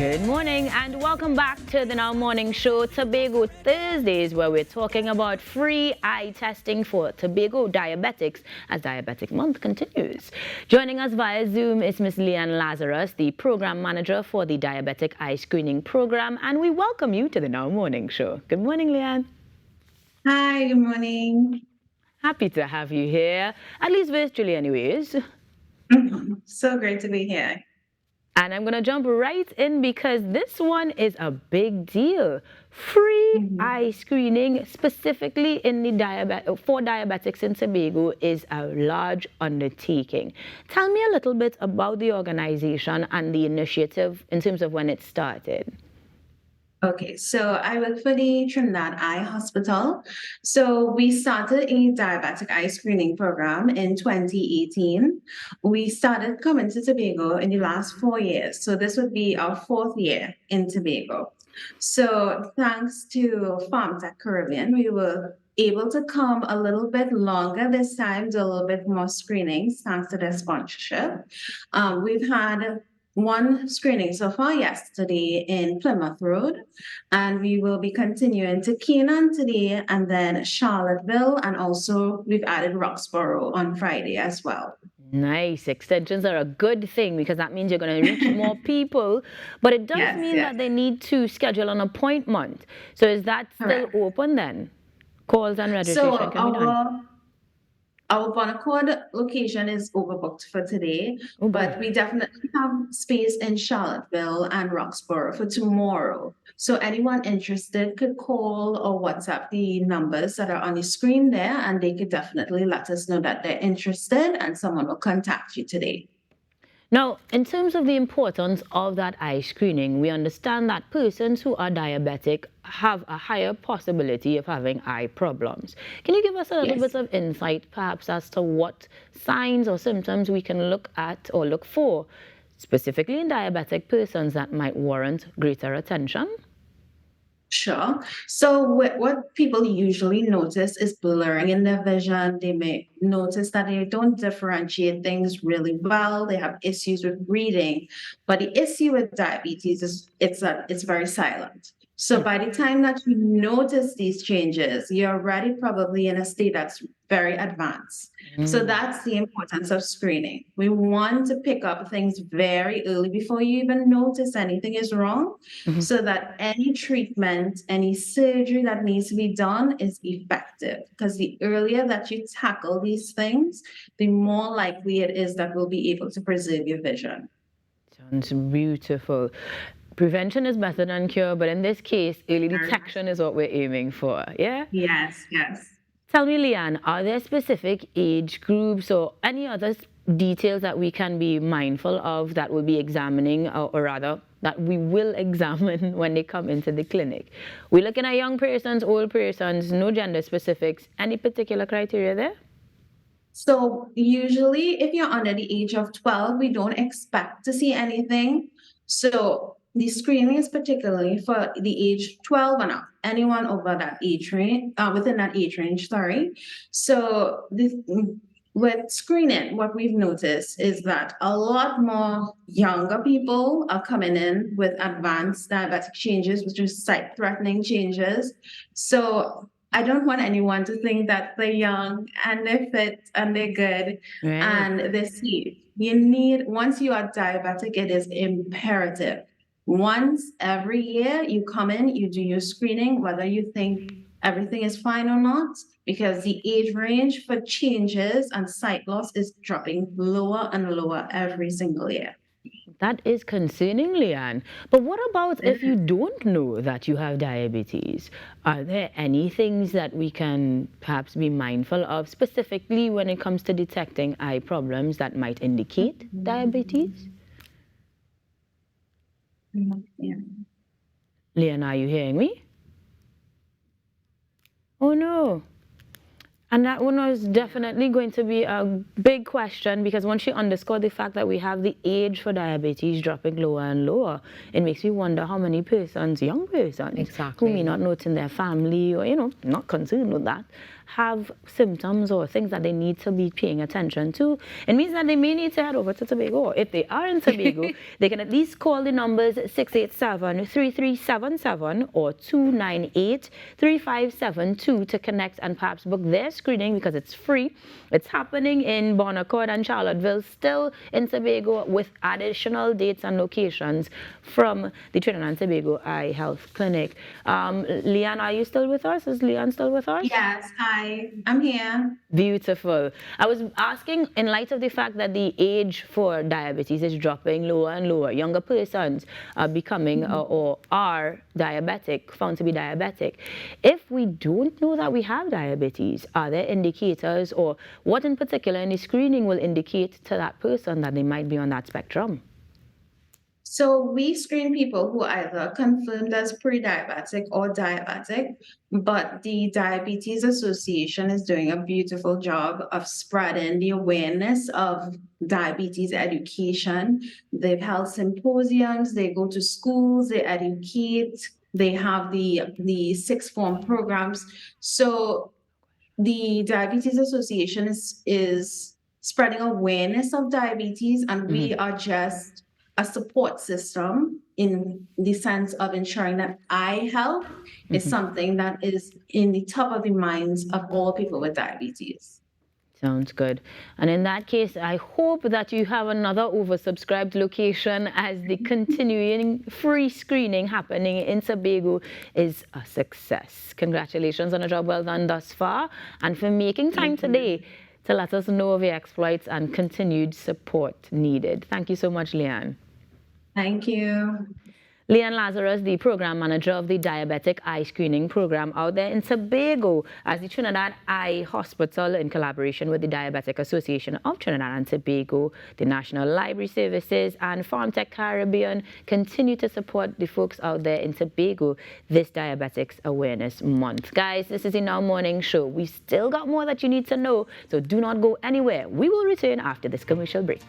Good morning and welcome back to the Now Morning Show, Tobago Thursdays, where we're talking about free eye testing for Tobago diabetics as Diabetic Month continues. Joining us via Zoom is Miss Ann Lazarus, the Program Manager for the Diabetic Eye Screening Program, and we welcome you to the Now Morning Show. Good morning, Leanne. Hi, good morning. Happy to have you here, at least virtually anyways. So great to be here. And I'm going to jump right in because this one is a big deal. Free eye screening, specifically in the for diabetics in Tobago, is a large undertaking. Tell me a little bit about the organization and the initiative in terms of when it started. Okay, so I work for the Trinidad Eye Hospital. So we started a diabetic eye screening program in 2018. We started coming to Tobago in the last 4 years. So this would be our 4th year in Tobago. So thanks to FarmTech Caribbean, we were able to come a little bit longer this time, do a little bit more screenings thanks to their sponsorship. We've had one screening so far yesterday in Plymouth Road, and we will be continuing to Keenan today and then Charlottesville, and also we've added Roxborough on Friday as well. Nice. Extensions are a good thing because that means you're going to reach more people, but it does mean that they need to schedule an appointment. So is that still open then? Calls and registration can be done. Our Bonaccord location is overbooked for today, but we definitely have space in Charlottesville and Roxborough for tomorrow. So anyone interested could call or WhatsApp the numbers that are on the screen there, and they could definitely let us know that they're interested, and someone will contact you today. Now, in terms of the importance of that eye screening, we understand that persons who are diabetic have a higher possibility of having eye problems. Can you give us a little bit of insight, perhaps, as to what signs or symptoms we can look at or look for, specifically in diabetic persons, that might warrant greater attention? Sure. So what people usually notice is blurring in their vision. They may notice that they don't differentiate things really well. They have issues with reading. But the issue with diabetes is it's very silent. So by the time that you notice these changes, you're already probably in a state that's very advanced. So that's the importance of screening. We want to pick up things very early before you even notice anything is wrong, so that any treatment, any surgery that needs to be done is effective. Because the earlier that you tackle these things, the more likely it is that we'll be able to preserve your vision. Sounds beautiful. Prevention is better than cure, but in this case, early detection is what we're aiming for, yeah? Yes, yes. Tell me, Leanne, are there specific age groups or any other details that we can be mindful of that we'll be examining, or rather, that we will examine when they come into the clinic? We're looking at young persons, old persons, no gender specifics. Any particular criteria there? So usually if you're under the age of 12, we don't expect to see anything. So the screening is particularly for the age 12 and up, anyone over that age range, within that age range, sorry. So with screening, what we've noticed is that a lot more younger people are coming in with advanced diabetic changes, which is sight-threatening changes. So I don't want anyone to think that they're young and they're fit and they're good and they're safe. Once you are diabetic, it is imperative. Once every year, you come in, you do your screening, whether you think everything is fine or not, because the age range for changes and sight loss is dropping lower and lower every single year. That is concerning, Leanne. But what about if you don't know that you have diabetes? Are there any things that we can perhaps be mindful of, specifically when it comes to detecting eye problems that might indicate diabetes? Yeah. Leanne, are you hearing me? Oh no. And that one was definitely going to be a big question, because once you underscore the fact that we have the age for diabetes dropping lower and lower, it makes you wonder how many persons, young persons, who may not know it in their family or, not concerned with that, have symptoms or things that they need to be paying attention to. It means that they may need to head over to Tobago. If they are in Tobago, they can at least call the numbers 687-3377 or 298-3572 to connect and perhaps book their screening, because it's free. It's happening in Bon Accord and Charlottesville, still in Tobago, with additional dates and locations from the Trinidad and Tobago Eye Health Clinic. Leanne, are you still with us? Is Leanne still with us? Yes, I'm here. Beautiful. I was asking, in light of the fact that the age for diabetes is dropping lower and lower, younger persons are becoming or are diabetic, found to be diabetic. If we don't know that we have diabetes, are there indicators, or what in particular in the screening will indicate to that person that they might be on that spectrum? So we screen people who either confirmed as pre-diabetic or diabetic, but the Diabetes Association is doing a beautiful job of spreading the awareness of diabetes education. They've held symposiums, they go to schools, they educate, they have the sixth form programs. So the Diabetes Association is spreading awareness of diabetes, and we are just a support system in the sense of ensuring that eye health is something that is in the top of the minds of all people with diabetes. Sounds good. And in that case, I hope that you have another oversubscribed location, as the continuing free screening happening in Tobago is a success. Congratulations on a job well done thus far, and for making time today to let us know of your exploits and continued support needed. Thank you so much, Leanne. Thank you. Ann Lazarus, the program manager of the Diabetic Eye Screening program out there in Tobago, as the Trinidad Eye Hospital, in collaboration with the Diabetic Association of Trinidad and Tobago, the National Library Services, and FarmTech Caribbean, continue to support the folks out there in Tobago this Diabetics Awareness Month. Guys, this is the Now Morning Show. We still got more that you need to know, so do not go anywhere. We will return after this commercial break.